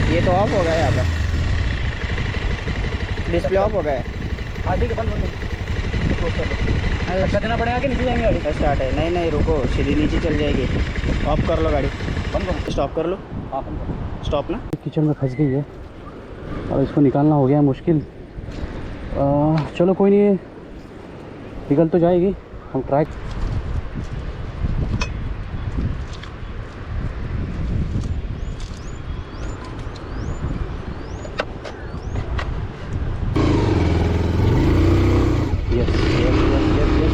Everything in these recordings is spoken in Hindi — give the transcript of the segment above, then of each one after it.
ये तो ऑफ हो गया यहाँ पर, डिस्प्ले ऑफ हो गया है। हाँ ठीक है, बंद अच्छा देना पड़ेगा कि नीचे जाएंगे गाड़ी? स्टार्ट है, नहीं नहीं रुको, सीधी नीचे चल जाएगी। ऑफ कर लो गाड़ी, बंद करो, स्टॉप कर लो। हाँ बंद करो। स्टॉप ना। किचन में फंस गई है और इसको निकालना हो गया है मुश्किल। चलो कोई नहीं, निकल तो जाएगी, हम try. Yes yes yes yes yes.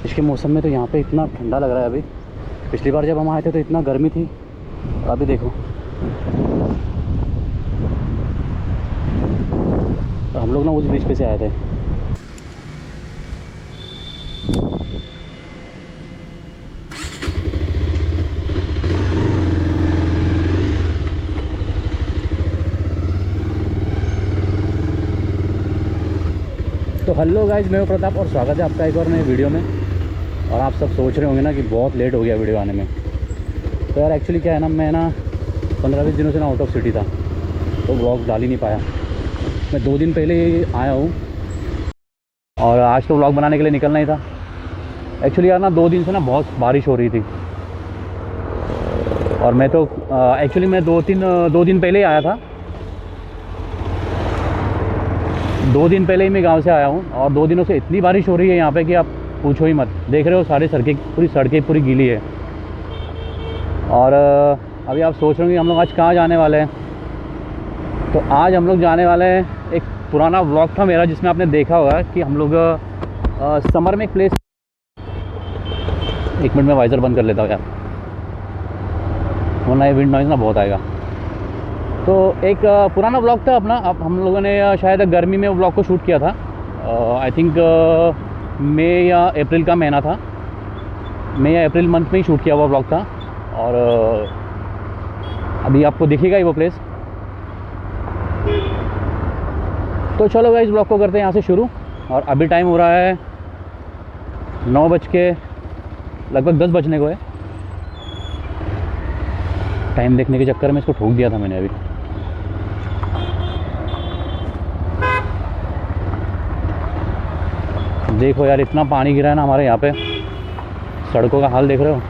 इसके मौसम में तो यहाँ पे इतना ठंडा लग रहा है अभी। पिछली बार जब हम आए थे तो इतना गर्मी थी, अभी देखो। तो हम लोग ना उस ब्रिज पे से आए थे। तो हेलो गाइज, मैं हूं प्रताप और स्वागत है आपका एक और नए वीडियो में। और आप सब सोच रहे होंगे ना कि बहुत लेट हो गया वीडियो आने में। तो यार एक्चुअली क्या है ना, मैं ना 15-20 दिनों से ना आउट ऑफ सिटी था, तो व्लॉग डाल ही नहीं पाया। मैं 2 दिन पहले ही आया हूँ और आज तो व्लॉग बनाने के लिए निकलना ही था। एक्चुअली यार ना 2 दिन से ना बहुत बारिश हो रही थी और मैं तो एक्चुअली मैं 2 दिन पहले ही आया था। 2 दिन पहले ही मैं गांव से आया हूँ और 2 दिनों से इतनी बारिश हो रही है यहाँ पे कि आप पूछो ही मत। देख रहे हो सारी सड़कें पूरी गीली है। और अभी आप सोच रहे हो कि हम लोग आज कहाँ जाने वाले हैं। तो आज हम लोग जाने वाले हैं, एक पुराना व्लॉग था मेरा जिसमें आपने देखा होगा कि हम लोग समर में एक प्लेस। 1 मिनट में वाइज़र बंद कर लेता हूँ यार, वरना ये विंड नॉइज़ ना बहुत आएगा। तो एक पुराना व्लॉग था अपना। अब हम लोगों ने शायद गर्मी में वो व्लॉग को शूट किया था। आई थिंक मई या अप्रैल का महीना था, मई या अप्रैल मंथ में ही शूट किया हुआ व्लॉग था। और अभी आपको दिखेगा ही वो प्लेस। तो चलो गाइस, व्लॉग को करते हैं यहाँ से शुरू। और अभी टाइम हो रहा है 9 बज के लगभग 10 बजने को है। टाइम देखने के चक्कर में इसको ठोक दिया था मैंने अभी। देखो यार, इतना पानी गिरा है ना हमारे यहाँ पे, सड़कों का हाल देख रहे हो।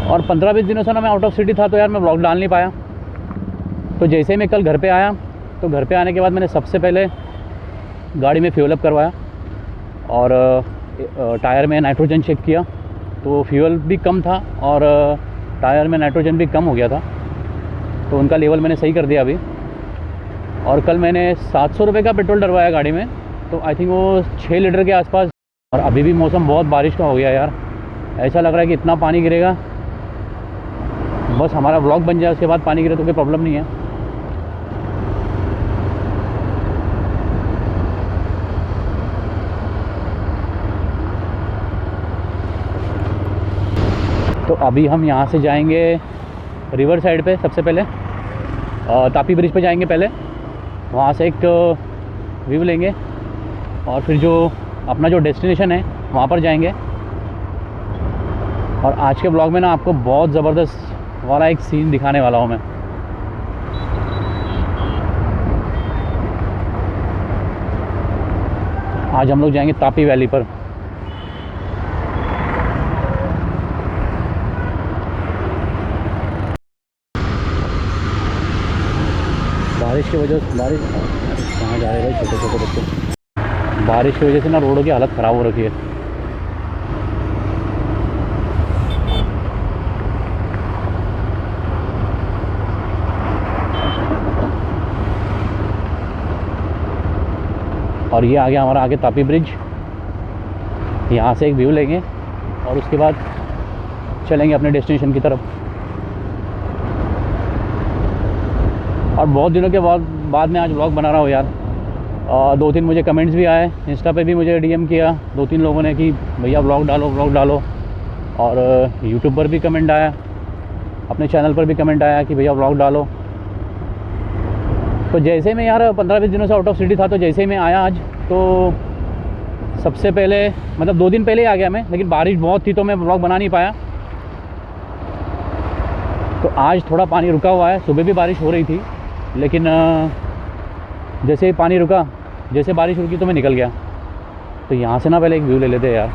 और 15-20 दिनों से ना मैं आउट ऑफ सिटी था, तो यार मैं व्लॉग डाल नहीं पाया। तो जैसे ही मैं कल घर पे आया, तो घर पे आने के बाद मैंने सबसे पहले गाड़ी में फ्यूल अप करवाया और टायर में नाइट्रोजन चेक किया। तो फ्यूल भी कम था और टायर में नाइट्रोजन भी कम हो गया था, तो उनका लेवल मैंने सही कर दिया अभी। और कल मैंने 700 रुपये का पेट्रोल डलवाया गाड़ी में, तो आई थिंक वो 6 लीटर के आसपास। और अभी भी मौसम बहुत बारिश का हो गया यार। ऐसा लग रहा है कि इतना पानी गिरेगा, बस हमारा व्लॉग बन जाए, उसके बाद पानी गिरे तो कोई प्रॉब्लम नहीं है। तो अभी हम यहाँ से जाएंगे रिवर साइड पे। सबसे पहले तापी ब्रिज पे जाएंगे पहले, वहाँ से एक व्यू लेंगे और फिर जो अपना जो डेस्टिनेशन है वहाँ पर जाएंगे। और आज के ब्लॉग में ना आपको बहुत ज़बरदस्त वाला एक सीन दिखाने वाला हूँ मैं। आज हम लोग जाएंगे तापी वैली पर। बारिश की वजह से, बारिश कहाँ जा रहे हैं भाई छोटे छोटे बच्चे। बारिश की वजह से ना रोडों की हालत ख़राब हो रखी है। और ये आ गया हमारा आगे तापी ब्रिज। यहाँ से एक व्यू लेंगे और उसके बाद चलेंगे अपने डेस्टिनेशन की तरफ। और बहुत दिनों के बाद में आज व्लॉग बना रहा हूँ यार। 2-3 मुझे कमेंट्स भी आए, इंस्टा पे भी मुझे डीएम किया 2-3 लोगों ने कि भैया व्लॉग डालो। और यूट्यूब पर भी कमेंट आया, अपने चैनल पर भी कमेंट आया कि भैया व्लॉग डालो। तो जैसे मैं यार 15-20 दिनों से आउट ऑफ सिटी था, तो जैसे ही मैं आया आज, तो सबसे पहले मतलब 2 दिन पहले ही आ गया मैं, लेकिन बारिश बहुत थी तो मैं व्लॉग बना नहीं पाया। तो आज थोड़ा पानी रुका हुआ है, सुबह भी बारिश हो रही थी, लेकिन जैसे ही पानी रुका, जैसे बारिश रुकी तो मैं निकल गया। तो यहाँ से ना पहले एक व्यू ले लेते हैं यार।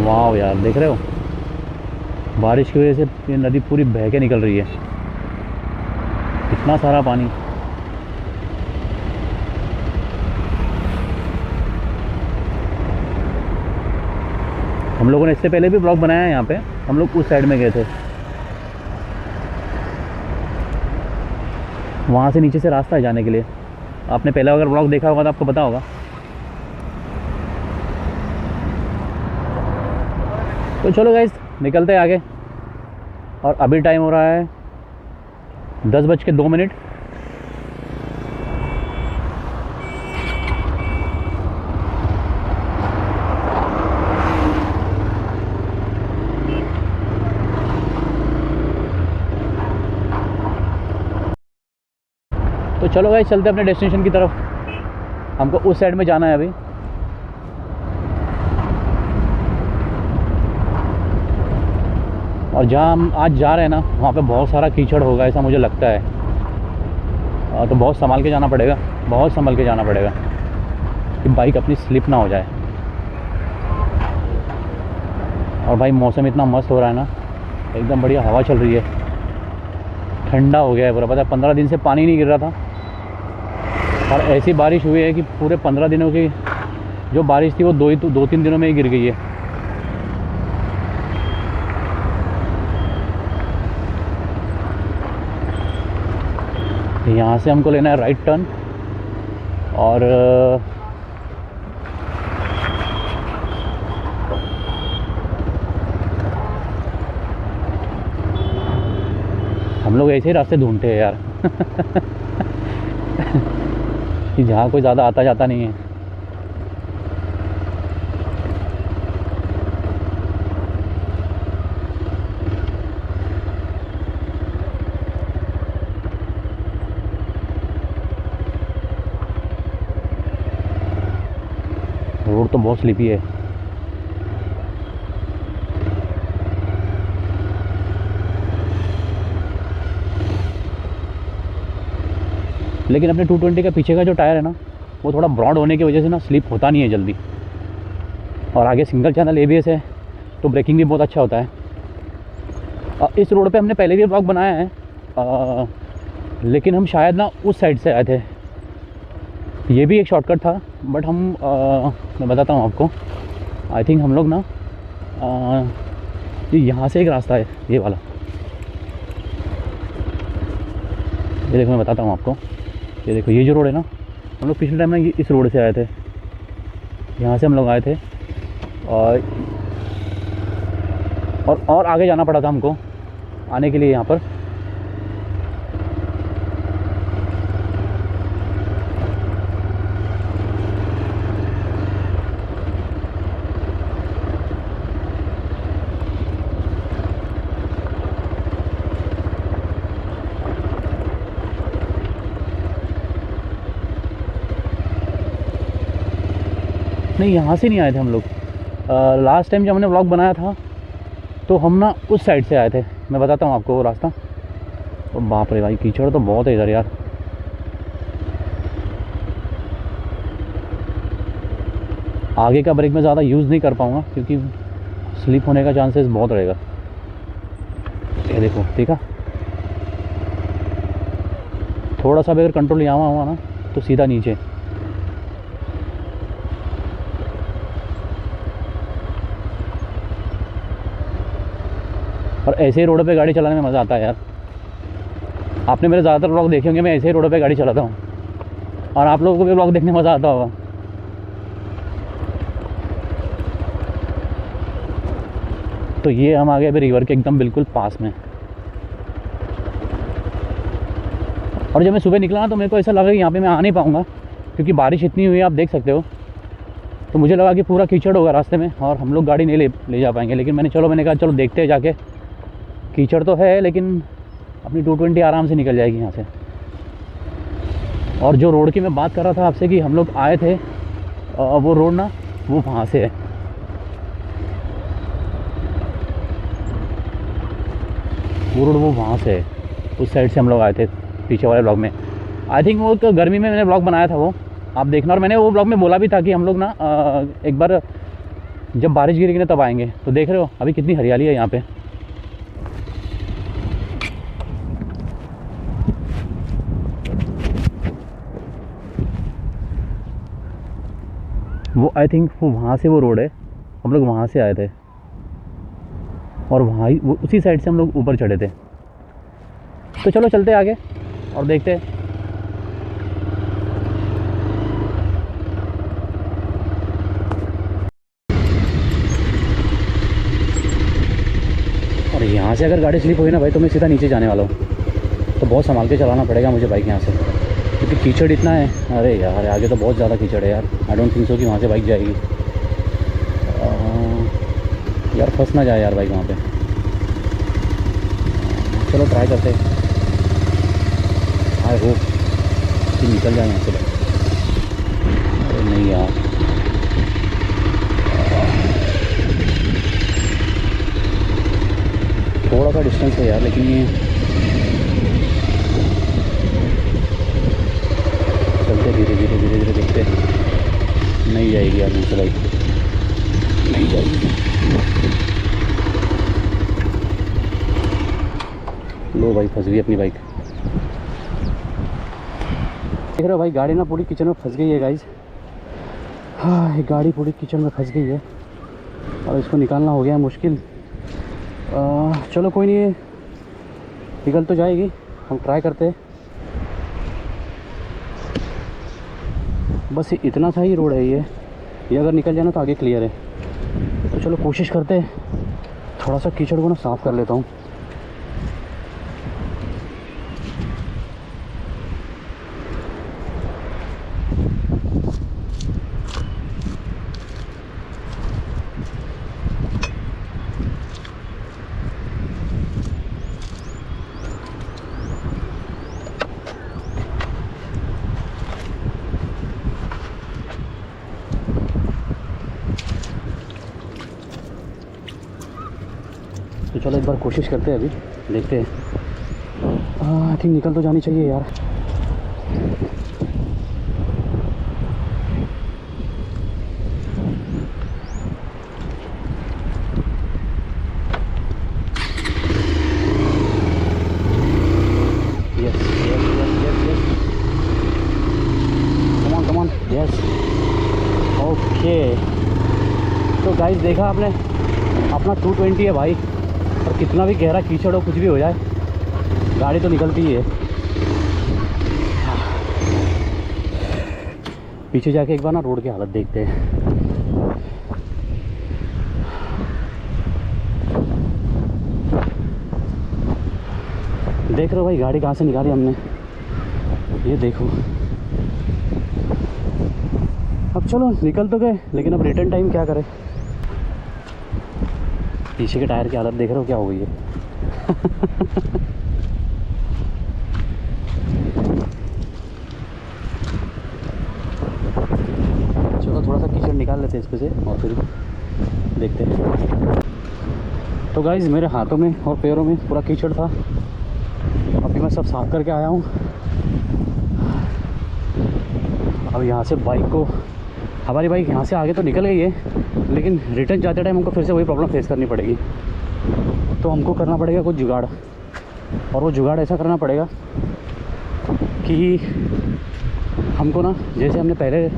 वाह यार, देख रहे हो बारिश की वजह से ये नदी पूरी बह के निकल रही है, इतना सारा पानी। हम लोगों ने इससे पहले भी ब्लॉग बनाया है यहाँ पे, हम लोग उस साइड में गए थे, वहाँ से नीचे से रास्ता है जाने के लिए। आपने पहले अगर ब्लॉग देखा होगा तो आपको पता होगा। तो चलो गाइस, निकलते हैं आगे। और अभी टाइम हो रहा है 10:02। तो चलो गाइस, चलते हैं अपने डेस्टिनेशन की तरफ। हमको उस साइड में जाना है अभी। और जहाँ हम आज जा रहे हैं ना, वहाँ पे बहुत सारा कीचड़ होगा ऐसा मुझे लगता है। तो बहुत संभाल के जाना पड़ेगा, बहुत संभल के जाना पड़ेगा कि बाइक अपनी स्लिप ना हो जाए। और भाई मौसम इतना मस्त हो रहा है ना, एकदम बढ़िया हवा चल रही है, ठंडा हो गया है पूरा। पता है 15 दिन से पानी नहीं गिर रहा था, और ऐसी बारिश हुई है कि पूरे 15 दिनों की जो बारिश थी वो 2-3 दिनों में ही गिर गई है। यहाँ से हमको लेना है राइट टर्न, और हम लोग ऐसे ही रास्ते ढूंढते हैं यार कि जहाँ कोई ज़्यादा आता जाता नहीं है। रोड तो बहुत स्लिपी है। लेकिन अपने 220 का पीछे का जो टायर है ना, वो थोड़ा ब्रॉड होने की वजह से ना स्लिप होता नहीं है जल्दी। और आगे सिंगल चैनल ABS है, तो ब्रेकिंग भी बहुत अच्छा होता है। इस रोड पे हमने पहले भी ब्लॉग बनाया है, लेकिन हम शायद ना उस साइड से आए थे। ये भी एक शॉर्टकट था, बट हम मैं बताता हूँ आपको। आई थिंक हम लोग ना यहाँ से एक रास्ता है, ये वाला, ये देखो मैं बताता हूँ आपको। ये देखो, ये जो रोड है ना, हम लोग पिछले टाइम में इस रोड से आए थे, यहाँ से हम लोग आए थे। और आगे जाना पड़ा था हमको आने के लिए यहाँ पर। नहीं, यहाँ से नहीं आए थे हम लोग। लास्ट टाइम जब हमने व्लॉग बनाया था तो हम ना उस साइड से आए थे। मैं बताता हूँ आपको वो रास्ता। तो बाप रे भाई, कीचड़ तो बहुत है इधर यार। आगे का ब्रेक में ज़्यादा यूज़ नहीं कर पाऊँगा क्योंकि स्लिप होने का चांसेस बहुत रहेगा। ये देखो, ठीक है, थोड़ा सा भी अगर कंट्रोल यहाँ हुआ ना तो सीधा नीचे। और ऐसे ही रोड पे गाड़ी चलाने में मज़ा आता है यार। आपने मेरे ज़्यादातर व्लॉग देखे होंगे, मैं ऐसे ही रोड पे गाड़ी चलाता हूँ, और आप लोगों को भी व्लॉग देखने में मज़ा आता होगा। तो ये हम आ गए अभी रिवर के एकदम बिल्कुल पास में। और जब मैं सुबह निकला ना तो मेरे को ऐसा लगा कि यहाँ पे मैं आ नहीं पाऊँगा, क्योंकि बारिश इतनी हुई है, आप देख सकते हो। तो मुझे लगा कि पूरा कीचड़ होगा रास्ते में और हम लोग गाड़ी नहीं ले जा पाएंगे। लेकिन मैंने कहा चलो देखते हैं जाके, कीचड़ तो है लेकिन अपनी 220 आराम से निकल जाएगी यहाँ से। और जो रोड की मैं बात कर रहा था आपसे कि हम लोग आए थे, वो रोड ना वो वहाँ से है। वो रोड वो वहाँ से है, उस साइड से हम लोग आए थे पीछे वाले ब्लॉग में। आई थिंक वो तो गर्मी में मैंने ब्लॉग बनाया था, वो आप देखना। और मैंने वो ब्लॉग में बोला भी था कि हम लोग ना एक बार जब बारिश गिरेगी ना तब आएंगे। तो देख रहे हो अभी कितनी हरियाली है यहाँ पे। वो आई थिंक वो वहाँ से वो रोड है, हम लोग वहाँ से आए थे और वहाँ ही उसी साइड से हम लोग ऊपर चढ़े थे। तो चलो चलते आगे और देखते हैं। और यहाँ से अगर गाड़ी स्लिप हुई ना भाई तो मैं सीधा नीचे जाने वाला हूँ। तो बहुत संभाल के चलाना पड़ेगा मुझे बाइक यहाँ से, क्योंकि कीचड़ इतना है। अरे यार आगे तो बहुत ज़्यादा कीचड़ है यार। आई डोंट थिंक सो कि वहाँ से बाइक जाएगी। यार फंस ना जाए यार बाइक वहाँ पे। चलो ट्राई करते हैं। आई होप कि निकल जाए यहाँ से बाइक। अरे नहीं यार, थोड़ा सा डिस्टेंस है यार, लेकिन ये चलते धीरे धीरे देखते। नहीं जाएगी यार मुझसे बाइक, नहीं जाएगी। लो भाई फंस गई अपनी बाइक। देख रहे हो भाई गाड़ी ना पूरी किचन में फंस गई है गाइज। हाँ ये गाड़ी पूरी किचन में फंस गई है और इसको निकालना हो गया है मुश्किल। चलो कोई नहीं, निकल तो जाएगी, हम ट्राई करते हैं। बस इतना सा ही रोड है ये अगर निकल जाए ना तो आगे क्लियर है। तो चलो कोशिश करते हैं, थोड़ा सा कीचड़ को ना साफ़ कर लेता हूँ। तो चलो एक बार कोशिश करते हैं, अभी देखते हैं। आई थिंक निकल तो जानी चाहिए यार। Yes yes yes yes yes, come on yes, okay. तो गाइस देखा आपने, अपना 220 है भाई, और कितना भी गहरा कीचड़ हो कुछ भी हो जाए गाड़ी तो निकलती ही है। पीछे जाके एक बार ना रोड की हालत देखते हैं। देख रहे हो भाई गाड़ी कहाँ से निकाली हमने, ये देखो। अब चलो निकल तो गए, लेकिन अब रिटर्न टाइम क्या करें। पीछे के टायर की हालत देख रहे हो क्या हो गई है। चलो थोड़ा सा कीचड़ निकाल लेते हैं इसमें से और फिर देखते हैं। तो गाइस मेरे हाथों में और पैरों में पूरा कीचड़ था, अभी मैं सब साफ करके आया हूँ। अब यहाँ से बाइक को, हमारी बाइक यहाँ से आगे तो निकल गई है, लेकिन रिटर्न जाते टाइम हमको फिर से वही प्रॉब्लम फेस करनी पड़ेगी। तो हमको करना पड़ेगा कुछ जुगाड़, और वो जुगाड़ ऐसा करना पड़ेगा कि हमको ना, जैसे हमने पहले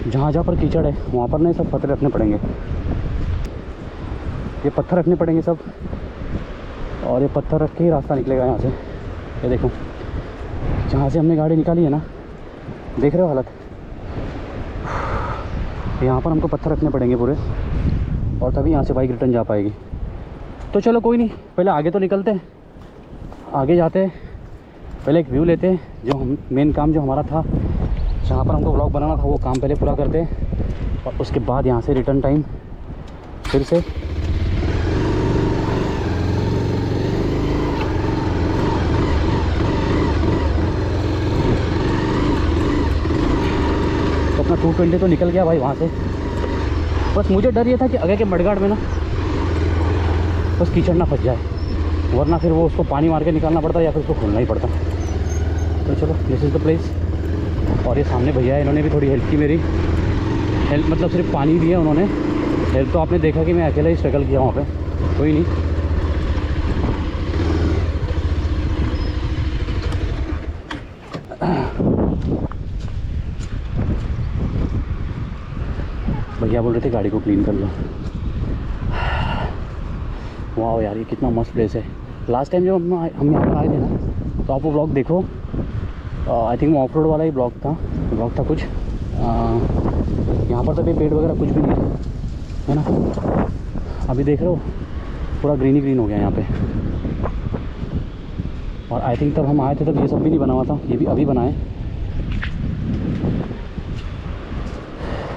जहाँ जहाँ पर कीचड़ है वहाँ पर ना सब पत्थर रखने पड़ेंगे। ये पत्थर रखने पड़ेंगे सब, और ये पत्थर रख के ही रास्ता निकलेगा यहाँ से। ये देखो जहाँ से हमने गाड़ी निकाली है ना, देख रहे हो हालत। यहाँ पर हमको पत्थर रखने पड़ेंगे पूरे, और तभी यहाँ से बाइक रिटर्न जा पाएगी। तो चलो कोई नहीं, पहले आगे तो निकलते हैं, आगे जाते हैं, पहले एक व्यू लेते हैं। जो हम मेन काम जो हमारा था, जहाँ पर हमको व्लॉग बनाना था, वो काम पहले पूरा करते हैं और उसके बाद यहाँ से रिटर्न टाइम फिर से। तो अपना 220 तो निकल गया भाई वहाँ से। बस मुझे डर ये था कि आगे के मडगाड़ में ना बस कीचड़ ना फंस जाए, वरना फिर वो उसको पानी मार के निकालना पड़ता या फिर उसको खोलना ही पड़ता। तो चलो, दिस इज़ द प्लेस। और ये सामने भैया है, इन्होंने भी थोड़ी हेल्प की मेरी। हेल्प मतलब सिर्फ पानी दिया उन्होंने, हेल्प तो आपने देखा कि मैं अकेला ही स्ट्रगल किया वहाँ पे। कोई नहीं, भैया बोल रहे थे गाड़ी को क्लीन कर लो। वाह यार, ये कितना मस्त प्लेस है। लास्ट टाइम जब हम यहाँ पर आए थे ना, तो आप वो ब्लॉग देखो, आई थिंक वो ऑफ रोड वाला ही ब्लॉग था कुछ। यहाँ पर तो भी पेड़ वगैरह कुछ भी नहीं है ना। अभी देख रहे हो पूरा ग्रीन ही ग्रीन हो गया यहाँ पे। और आई थिंक तब हम आए थे तब ये सब भी नहीं बना हुआ था, ये भी अभी बना है।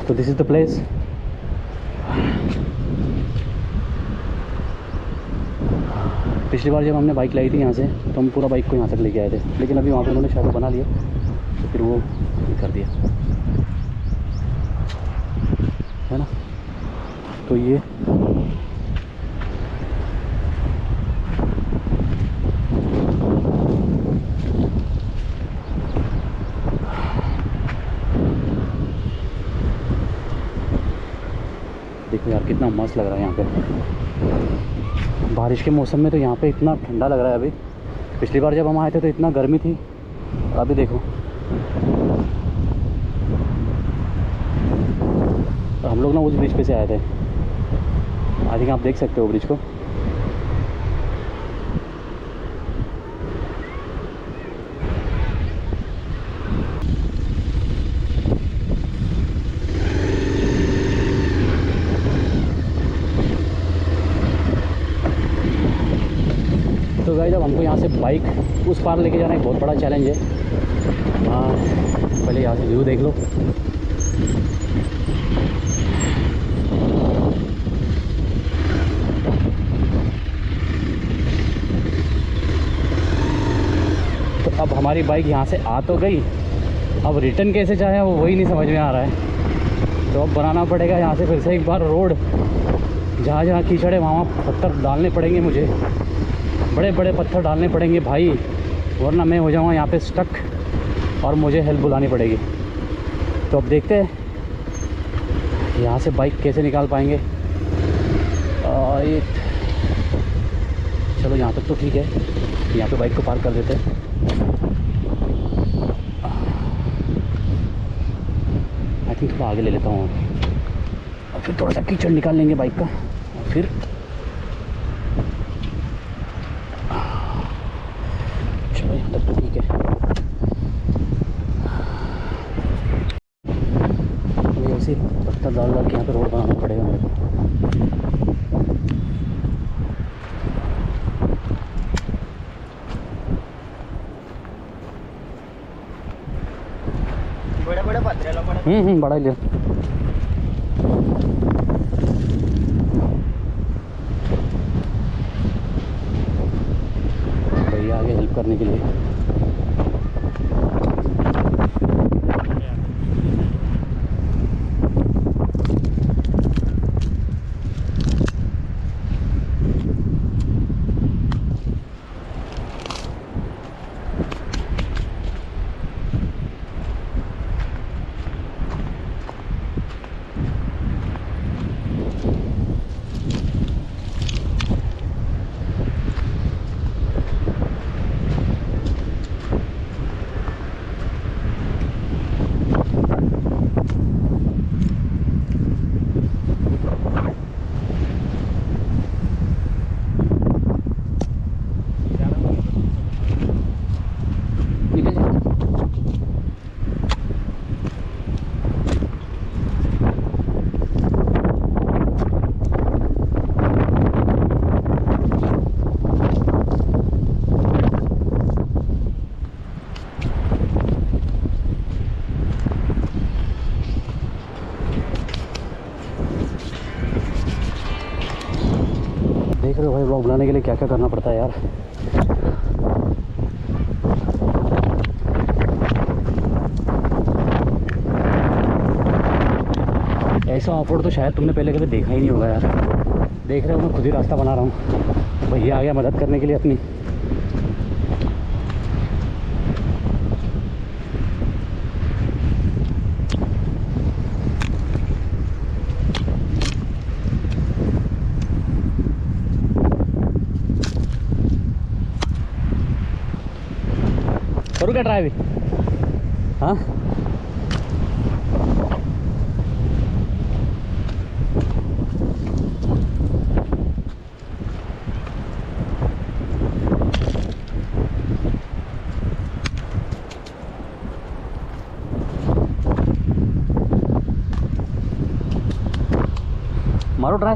तो दिस इज़ द प्लेस। पिछली बार जब हमने बाइक लाई थी यहाँ से, तो हम पूरा बाइक को यहाँ तक लेके आए थे, लेकिन अभी वहाँ पे उन्होंने शायद बना लिया, तो फिर वो ये कर दिया है ना। तो ये देखो यार, कितना मस्त लग रहा है यहाँ पे। बारिश के मौसम में तो यहाँ पे इतना ठंडा लग रहा है अभी। पिछली बार जब हम आए थे तो इतना गर्मी थी, और अभी देखो। और हम लोग ना उस ब्रिज पे से आए थे, आई थिंक आप देख सकते हो ब्रिज को। तो गाइस, जब हमको यहाँ से बाइक उस पार लेके जाना एक बहुत बड़ा चैलेंज है। पहले यहाँ से व्यू देख लो। तो अब हमारी बाइक यहाँ से आ तो गई, अब रिटर्न कैसे जाए वो वही नहीं समझ में आ रहा है। तो अब बनाना पड़ेगा यहाँ से फिर से एक बार रोड, जहाँ जहाँ कीचड़ है वहाँ पत्थर डालने पड़ेंगे मुझे, बड़े बड़े पत्थर डालने पड़ेंगे भाई, वरना मैं हो जाऊँगा यहाँ पे स्टक और मुझे हेल्प बुलानी पड़ेगी। तो अब देखते हैं यहाँ से बाइक कैसे निकाल पाएंगे। ये चलो, यहाँ तक तो ठीक है, यहाँ पे बाइक को पार्क कर देते हैं। आई थिंक थोड़ा आगे ले लेता हूँ और फिर थोड़ा सा कीचड़ निकाल लेंगे बाइक का, और फिर चलो यहाँ तक तो ठीक है। ऐसे पत्थर डाल के यहाँ पे रोड बनाना पड़ेगा मेरे को। बड़े बड़े पत्थर पड़े। बड़ा ही लिया। भैया आगे हेल्प करने के लिए। देख रहे हो भाई, व्लॉग बनाने के लिए क्या क्या करना पड़ता है यार। ऐसा ऑफ रोड तो शायद तुमने पहले कभी देखा ही नहीं होगा यार। देख रहे हो मैं खुद ही रास्ता बना रहा हूँ। भैया आ गया मदद करने के लिए अपनी। करूँ क्या ड्राइव? हाँ मारो ट्राई।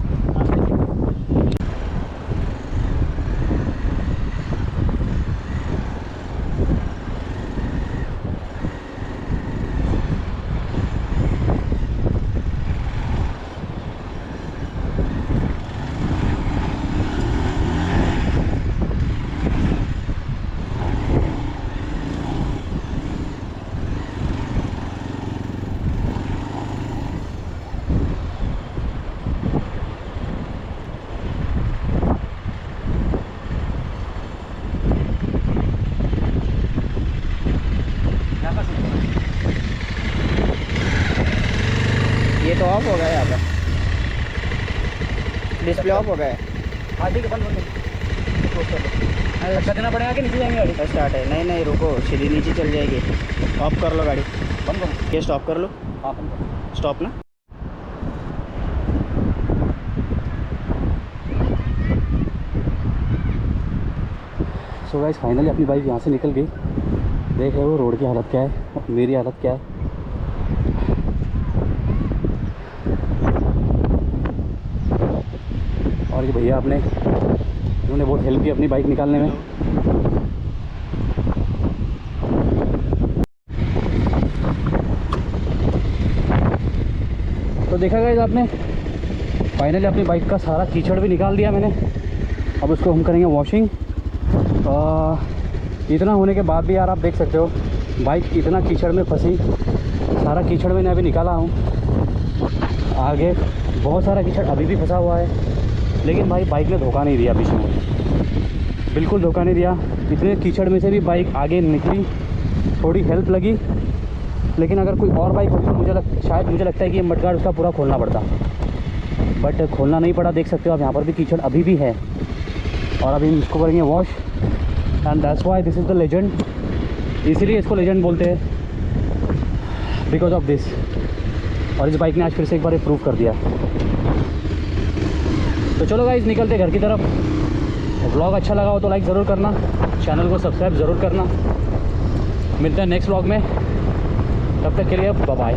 ये तो ऑफ हो गया है यहाँ पर, डिस्प्ले ऑफ हो गया है। हाँ ठीक है, बंद अच्छा देना पड़ेगा कि नीचे जाएंगे गाड़ी? स्टार्ट है। नहीं नहीं रुको, सीधी नीचे चल जाएगी। ऑफ कर लो गाड़ी, बंद करो। ये स्टॉप कर लो। हाँ बंद करो। स्टॉप ना। सो गाइस फाइनली अपनी बाइक यहाँ से निकल गई। देख रहे हो रोड की हालत क्या है, मेरी हालत क्या है। और ये भैया अपने उन्होंने बहुत हेल्प की अपनी बाइक निकालने में। तो देखा गया आपने, फाइनली अपनी बाइक का सारा कीचड़ भी निकाल दिया मैंने। अब उसको हम करेंगे वॉशिंग। इतना होने के बाद भी यार आप देख सकते हो बाइक इतना कीचड़ में फंसी। सारा कीचड़ मैंने अभी निकाला हूँ। आगे बहुत सारा कीचड़ अभी भी फंसा हुआ है, लेकिन भाई बाइक ने धोखा नहीं दिया। पीछे में बिल्कुल धोखा नहीं दिया। इतने कीचड़ में से भी बाइक आगे निकली, थोड़ी हेल्प लगी। लेकिन अगर कोई और बाइक होती तो शायद मुझे लगता है कि ये मडगार्ड उसका पूरा खोलना पड़ता, बट खोलना नहीं पड़ा। देख सकते हो आप यहाँ पर भी कीचड़ अभी भी है। और अभी हम इसको करेंगे wash, and that's why this is the legend. इसीलिए इसको लेजेंड बोलते हैं, बिकॉज ऑफ दिस। और इस बाइक ने आज फिर से एक बार प्रूव कर दिया। तो चलो गाइस निकलते घर की तरफ। व्लॉग अच्छा लगा हो तो लाइक ज़रूर करना, चैनल को सब्सक्राइब ज़रूर करना। मिलते हैं नेक्स्ट व्लॉग में, तब तक के लिए बाय बाय।